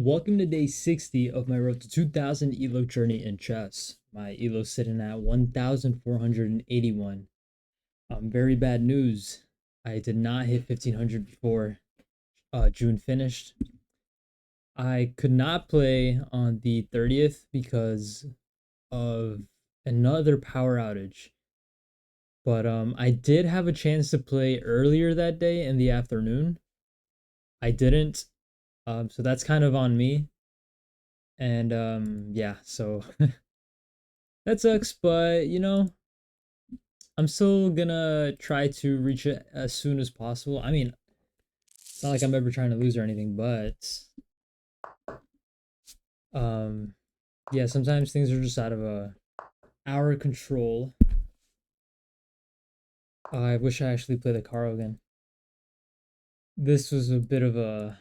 Welcome to day 60 of my road to 2000 Elo journey in chess. My Elo's sitting at 1481. Very bad news. I did not hit 1500 before June finished. I could not play on the 30th because of another power outage. But I did have a chance to play earlier that day in the afternoon. I didn't. So that's kind of on me. And yeah, so that sucks, but I'm still gonna try to reach it as soon as possible. I mean, it's not like I'm ever trying to lose or anything, but um yeah, sometimes things are just out of our control. I wish I actually played the Caro again. This was a bit of a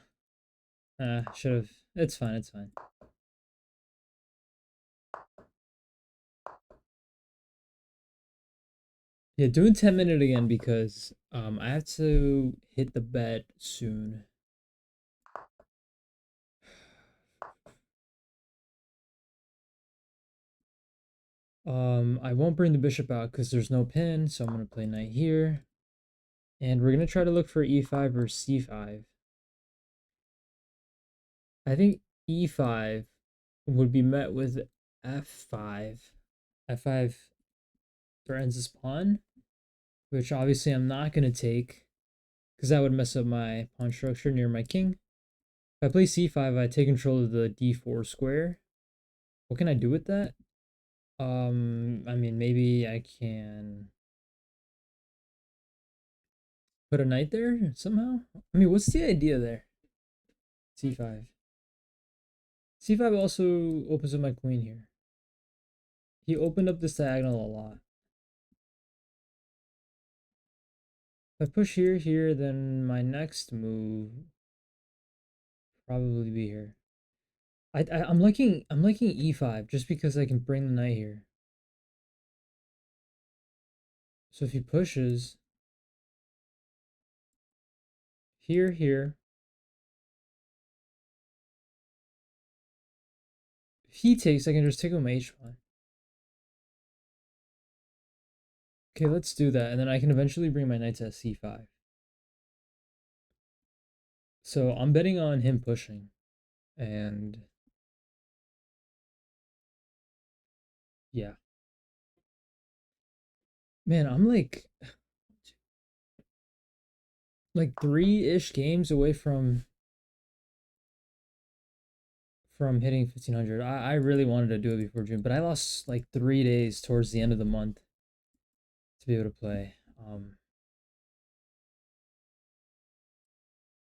should have. It's fine, it's fine. Yeah, doing 10-minute again because I have to hit the bed soon. I won't bring the bishop out because there's no pin, so I'm gonna play knight here. And we're gonna try to look for e5 or c5. I think e5 would be met with f5. f5 threatens this pawn, which obviously I'm not gonna take because that would mess up my pawn structure near my king. If I play c5, I take control of the d4 square. What can I do with that? I mean, maybe I can put a knight there somehow. I mean, what's the idea there? c5. c5 also opens up my queen here. He opened up this diagonal a lot. If I push here, then my next move probably be here. I'm liking e5 just because I can bring the knight here. So if he pushes here, if he takes, I can just take him h1. Okay, let's do that, and then I can eventually bring my knight to c5. So I'm betting on him pushing, and yeah, man, I'm like 3-ish games away from hitting 1500. I really wanted to do it before June, but I lost like 3 days towards the end of the month to be able to play.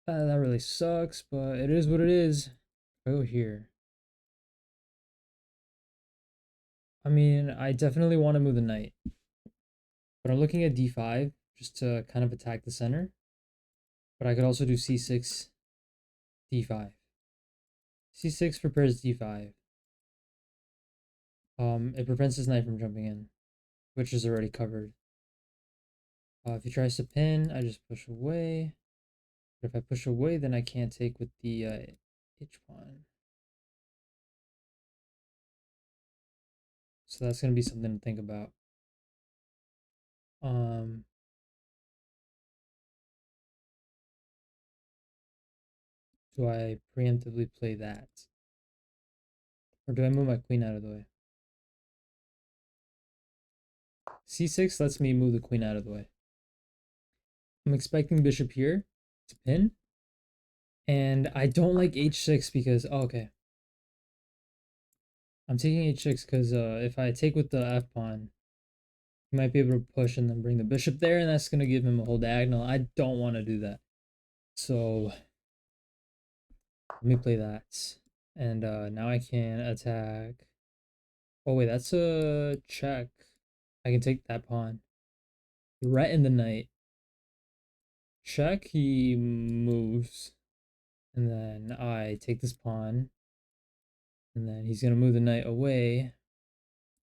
That really sucks, but it is what it is. Go here. I mean, I definitely want to move the knight, but I'm looking at d5 just to kind of attack the center. But I could also do c6, d5. c6 prepares d5. It prevents his knight from jumping in, which is already covered. If he tries to pin, I just push away. But if I push away, then I can't take with the h pawn. So that's gonna be something to think about. Um, do I preemptively play that, or do I move my queen out of the way? c6 lets me move the queen out of the way. I'm expecting bishop here to pin, and I don't like h6 because okay, I'm taking h6 because if I take with the f pawn, he might be able to push and then bring the bishop there, and that's gonna give him a whole diagonal. I don't want to do that, so let me play that. And now I can attack. Oh wait, that's a check. I can take that pawn. Threaten the knight. Check, he moves. And then I take this pawn. And then he's gonna move the knight away.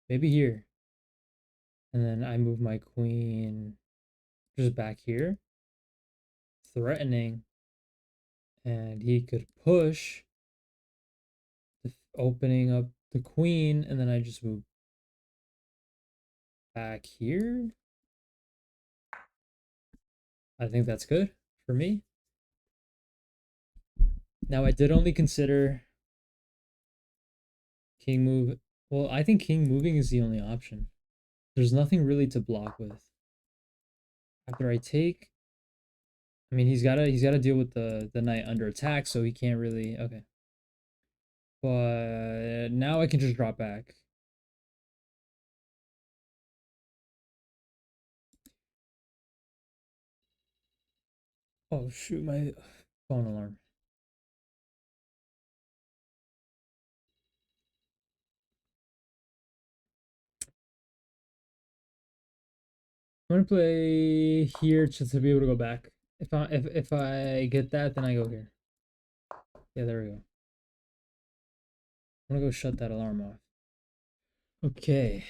Maybe here. And then I move my queen just back here. Threatening. And he could push. opening up the queen, and then I just move back here. I think that's good for me. Now I did only consider king move. Well, I think king moving is the only option. There's nothing really to block with. After I take, I mean he's gotta deal with the knight under attack, so he can't really okay. But now I can just drop back. Oh shoot, my phone alarm. I'm gonna play here just to be able to go back. If I get that, then I go here. Yeah, there we go. I'm gonna go shut that alarm off. Okay.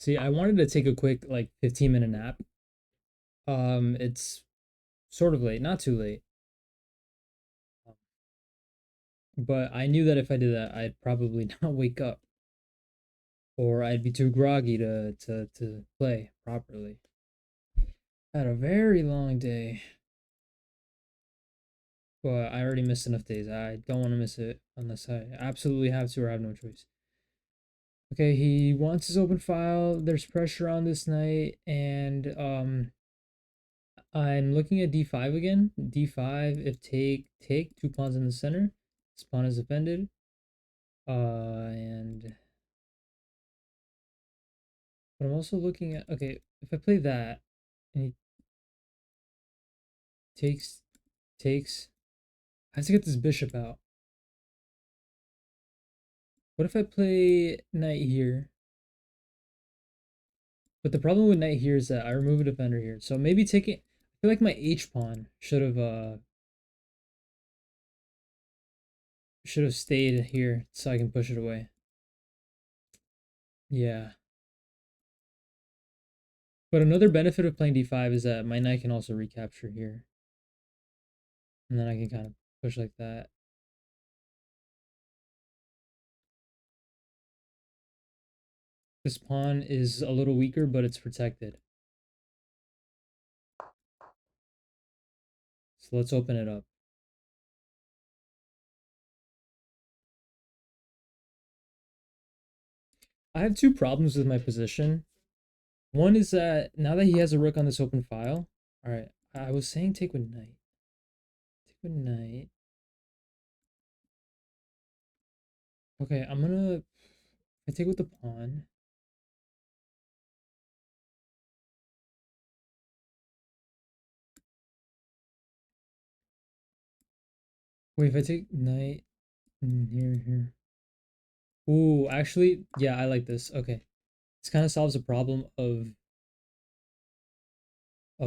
See, I wanted to take a quick like 15-minute nap. It's sort of late, not too late. But I knew that if I did that, I'd probably not wake up, or I'd be too groggy to play properly. I had a very long day, but I already missed enough days. I don't want to miss it unless I absolutely have to or have no choice. Okay, he wants his open file. There's pressure on this knight, and I'm looking at d5 again. d5, if take, two pawns in the center. This pawn is defended. And but I'm also looking at, okay, if I play that and he takes, I have to get this bishop out. What if I play knight here? But the problem with knight here is that I remove a defender here. So maybe taking, I feel like my h pawn should have stayed here so I can push it away. Yeah. But another benefit of playing d5 is that my knight can also recapture here. And then I can kind of push like that. This pawn is a little weaker, but it's protected. So let's open it up. I have two problems with my position. One is that now that he has a rook on this open file, all right, I was saying take with knight. Take with knight. Okay, I take with the pawn. Wait, if I take knight here. Ooh, actually, yeah, I like this. Okay. This kind of solves a problem of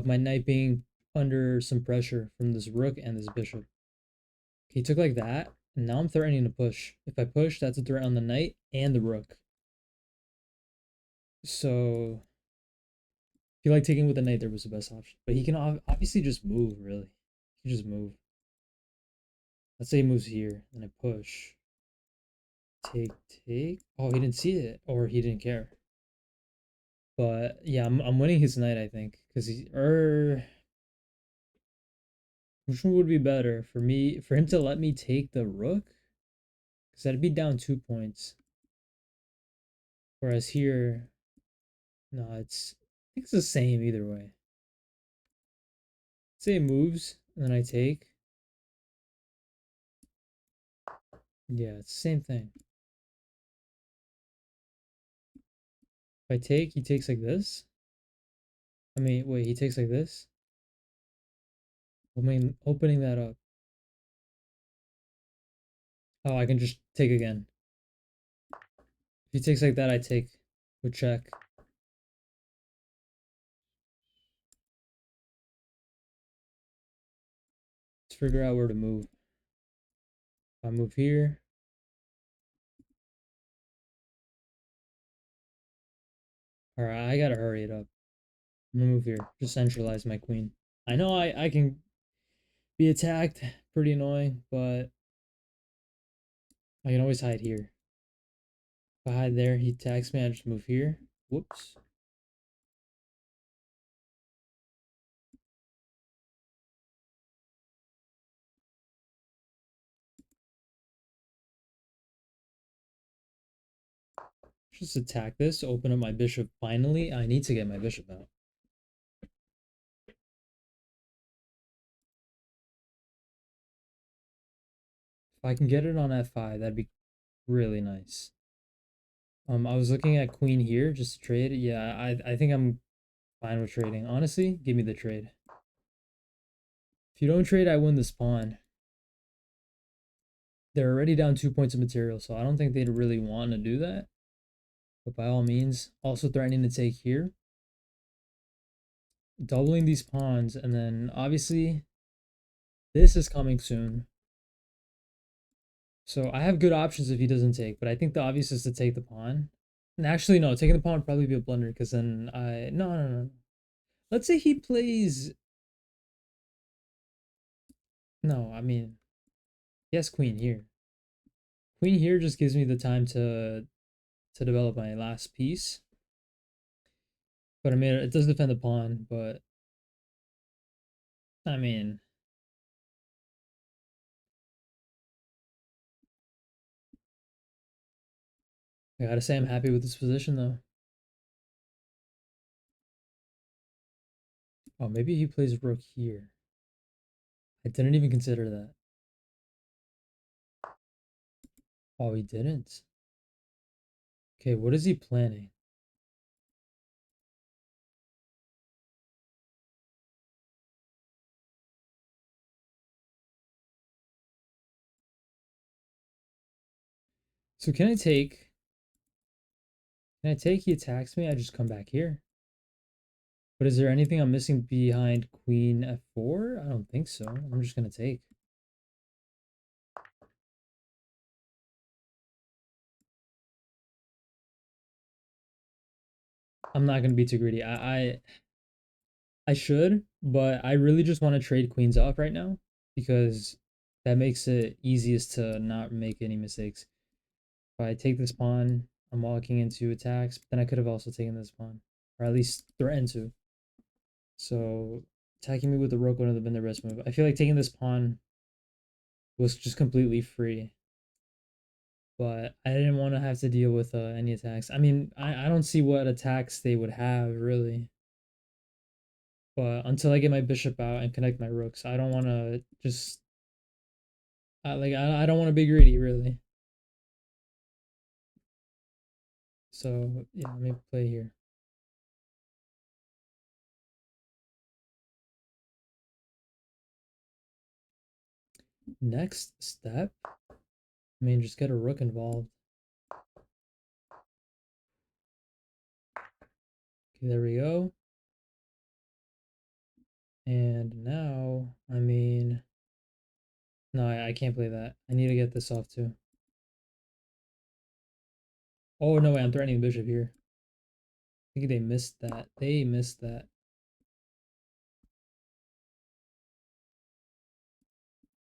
my knight being under some pressure from this rook and this bishop. Okay, he took like that, and now I'm threatening to push. If I push, that's a threat on the knight and the rook. So I feel like taking with the knight there was the best option. But he can obviously just move, really. He can just move. Let's say he moves here, and I push. Take. Oh, he didn't see it, or he didn't care. But yeah, I'm winning his knight, I think, because which one would be better for me? For him to let me take the rook, because that'd be down 2 points. Whereas here, no, I think it's the same either way. Say it moves, and then I take. Yeah, it's the same thing. If I take, he takes like this. I mean, wait, he takes like this. I mean, opening that up. Oh, I can just take again. If he takes like that, I take with check. Let's figure out where to move. If I move here. Alright, I gotta hurry it up. I'm gonna move here. Just centralize my queen. I know I can be attacked. Pretty annoying, but I can always hide here. If I hide there, he attacks me, I just move here. Whoops. Just attack this, open up my bishop. Finally, I need to get my bishop out. If I can get it on f5, that'd be really nice. I was looking at queen here just to trade. Yeah, I think I'm fine with trading. Honestly, give me the trade. If you don't trade, I win this pawn. They're already down 2 points of material, so I don't think they'd really want to do that. But by all means, also threatening to take here. Doubling these pawns, and then obviously this is coming soon. So I have good options if he doesn't take, but I think the obvious is to take the pawn. And actually, no, taking the pawn would probably be a blunder because then no. Let's say he plays. No, I mean, yes, queen here. Queen here just gives me the time to develop my last piece. But I mean, it does defend the pawn, but I mean, I gotta say I'm happy with this position though. Oh, maybe he plays rook here. I didn't even consider that. Oh, he didn't. Okay, what is he planning? So can I take? Can I take? He attacks me. I just come back here. But is there anything I'm missing behind queen f4? I don't think so. I'm just gonna take. I'm not gonna be too greedy. I should, but I really just want to trade queens off right now because that makes it easiest to not make any mistakes. If I take this pawn, I'm walking into attacks, but then I could have also taken this pawn, or at least threatened to. So attacking me with the rook would have been the best move. I feel like taking this pawn was just completely free, but I didn't want to have to deal with any attacks. I mean, I don't see what attacks they would have really. But until I get my bishop out and connect my rooks, I don't want to just I don't want to be greedy really. So yeah, let me play here. Next step, I mean, just get a rook involved. Okay, there we go. And now, I mean, no, I can't play that. I need to get this off too. Oh no way, I'm threatening the bishop here. I think they missed that. They missed that.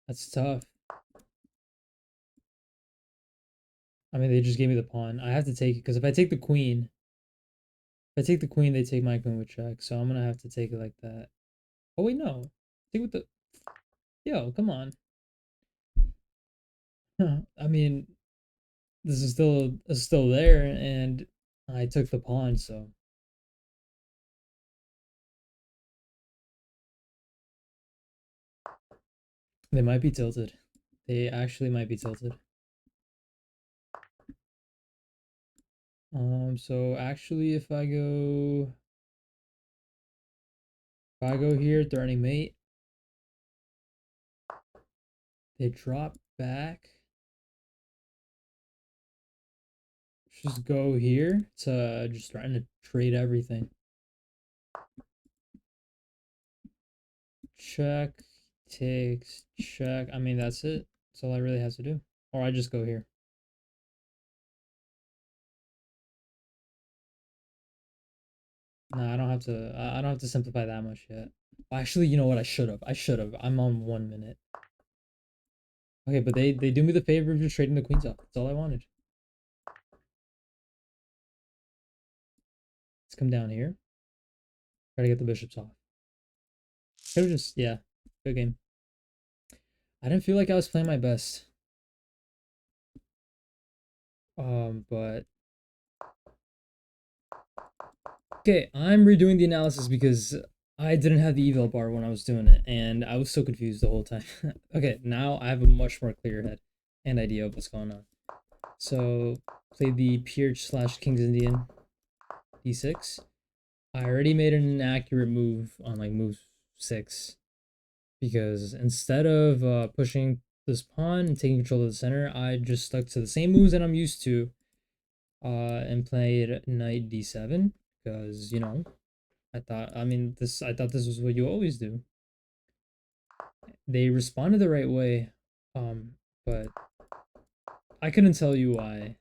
That's tough. I mean, they just gave me the pawn. I have to take it because if I take the queen, if I take the queen, they take my queen with check. So I'm gonna have to take it like that. Oh wait, no. Take with the. Yo, come on. I mean, this is still there, and I took the pawn, so they might be tilted. They actually might be tilted. So actually, if I go here, threatening mate, they drop back. Just go here to just trying to trade everything. Check, takes, check. I mean, that's it. That's all I really have to do. Or I just go here. No, I don't have to. I don't have to simplify that much yet. Actually, you know what? I should have. I'm on 1 minute. Okay, but they do me the favor of just trading the queens off. That's all I wanted. Let's come down here. Try to get the bishops off. Could have just, yeah, good game. I didn't feel like I was playing my best. But okay, I'm redoing the analysis because I didn't have the eval bar when I was doing it, and I was so confused the whole time. Okay, now I have a much more clear head and idea of what's going on. So, play the Pirc / King's Indian d6. I already made an inaccurate move on like move 6 because instead of pushing this pawn and taking control of the center, I just stuck to the same moves that I'm used to and played knight d7 because, you know, I thought this was what you always do. They responded the right way, but I couldn't tell you why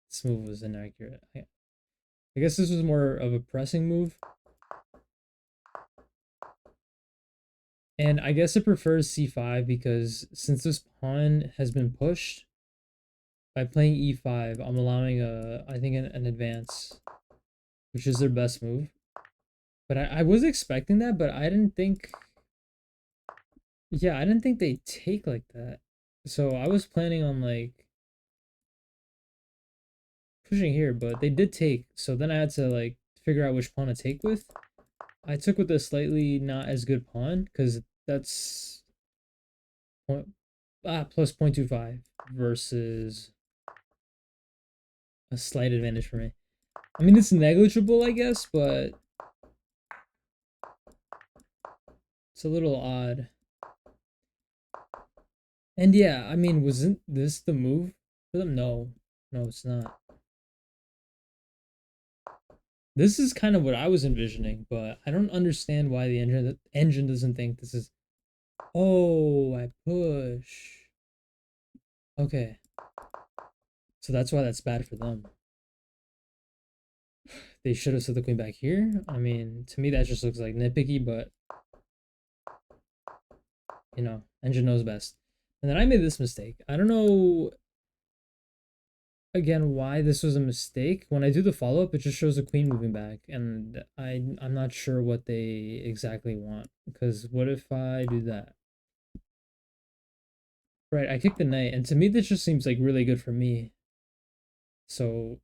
this move was inaccurate. I guess this was more of a pressing move. And I guess it prefers c5 because since this pawn has been pushed, by playing e5, I'm allowing I think an advance, which is their best move. But I was expecting that, but I didn't think, yeah, I didn't think they'd take like that. So I was planning on like pushing here, but they did take. So then I had to like figure out which pawn to take with. I took with a slightly not as good pawn because that's plus 0.25 versus a slight advantage for me. I mean, it's negligible, I guess, but it's a little odd. And yeah, I mean, wasn't this the move for them? No, no, it's not. This is kind of what I was envisioning, but I don't understand why the engine doesn't think this is. Oh, I push. Okay, so that's why that's bad for them. They should have set the queen back here. I mean, to me that just looks like nitpicky, but you know, engine knows best. And then I made this mistake. I don't know again why this was a mistake. When I do the follow-up, it just shows the queen moving back, and I'm not sure what they exactly want, because what if I do that? Right, I kick the knight, and to me this just seems like really good for me. So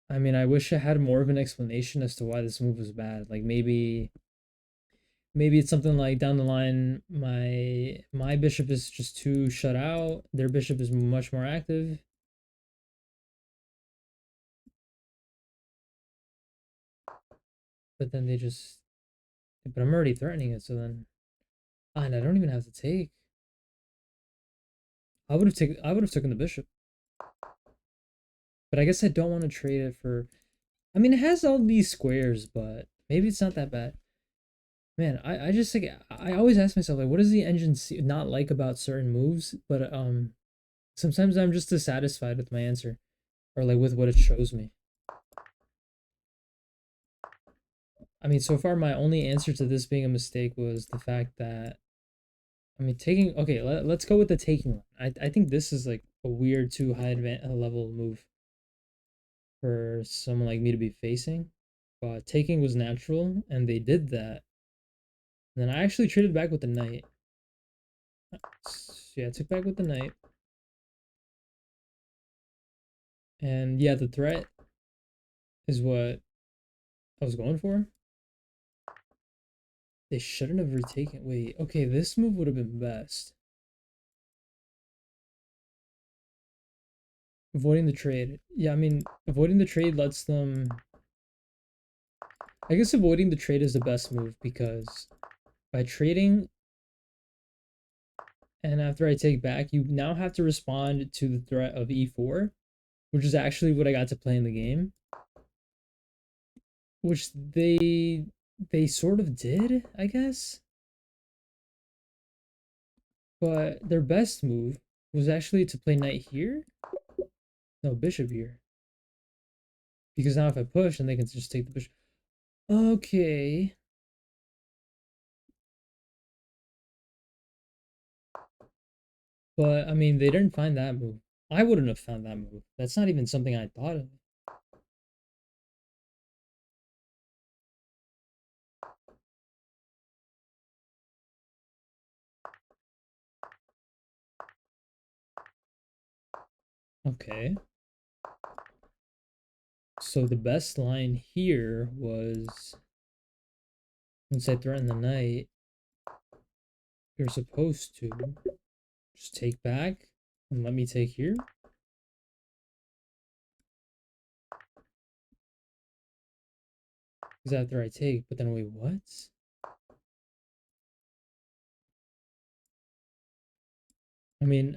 I mean, I wish I had more of an explanation as to why this move was bad. Like maybe it's something like down the line my bishop is just too shut out, their bishop is much more active. But then they just, but I'm already threatening it, so then, and I don't even have to take. I would have taken the bishop. But I guess I don't want to trade it for, I mean, it has all these squares, but maybe it's not that bad. Man, I just like, I always ask myself, like, what does the engine not like about certain moves? But sometimes I'm just dissatisfied with my answer, or like with what it shows me. I mean, so far my only answer to this being a mistake was the fact that, I mean, taking, okay, let's go with the taking one. I think this is like a weird too high level move for someone like me to be facing. But taking was natural, and they did that. And then I actually traded back with the knight. Yeah, I took back with the knight. And yeah, the threat is what I was going for. They shouldn't have retaken. Wait, okay, this move would have been best. Avoiding the trade. Yeah, I mean, avoiding the trade lets them. I guess avoiding the trade is the best move because by trading and after I take back, you now have to respond to the threat of e4, which is actually what I got to play in the game. Which they sort of did, I guess. But their best move was actually to play knight here. No, bishop here. Because now if I push, then they can just take the bishop. Okay. But I mean, they didn't find that move. I wouldn't have found that move. That's not even something I thought of. Okay. So the best line here was once I threaten the knight, you're supposed to just take back and let me take here. Because after I take, but then wait, what? I mean,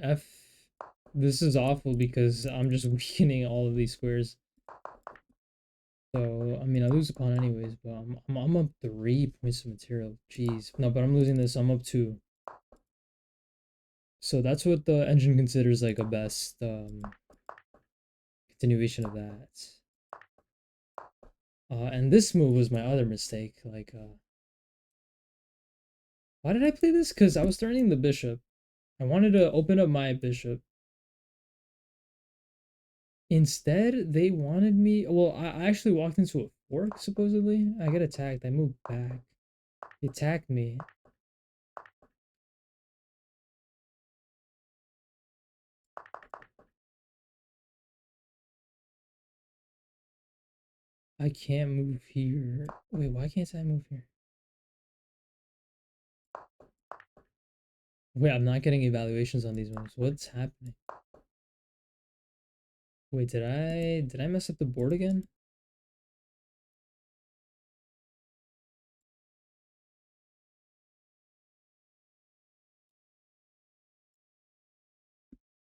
this is awful because I'm just weakening all of these squares. So, I mean, I lose a pawn anyways, but I'm up 3 points of material. Jeez. No, but I'm losing this. I'm up 2. So that's what the engine considers like a best continuation of that. And this move was my other mistake. Like, why did I play this? Because I was threatening the bishop. I wanted to open up my bishop. Instead, they wanted me. Well, I actually walked into a fork, supposedly. I get attacked. I moved back. They attacked me. I can't move here. Wait, why can't I move here? Wait, I'm not getting evaluations on these moves. What's happening? Wait, did I mess up the board again?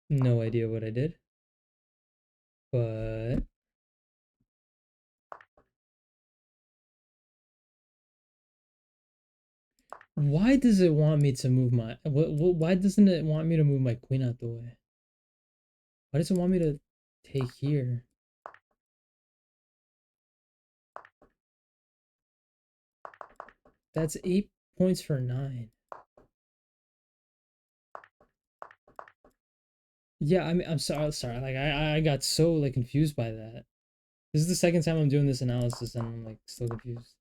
No idea what I did. But why does it want me to move my why doesn't it want me to move my queen out the way? Why does it want me to take here? That's 8 points for 9. Yeah, I mean, I'm sorry. Like, I got so like confused by that. This is the second time I'm doing this analysis, and I'm like still confused.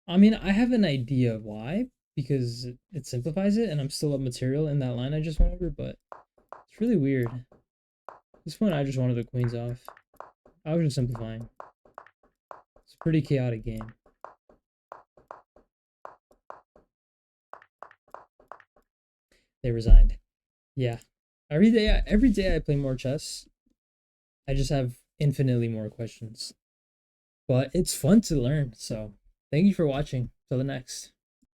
I mean, I have an idea why, because it simplifies it, and I'm still up material in that line I just went over. But it's really weird. At this point, I just wanted the queens off. I was just simplifying. It's a pretty chaotic game. They resigned. Yeah. Every day I play more chess. I just have infinitely more questions. But it's fun to learn. So thank you for watching. Till the next.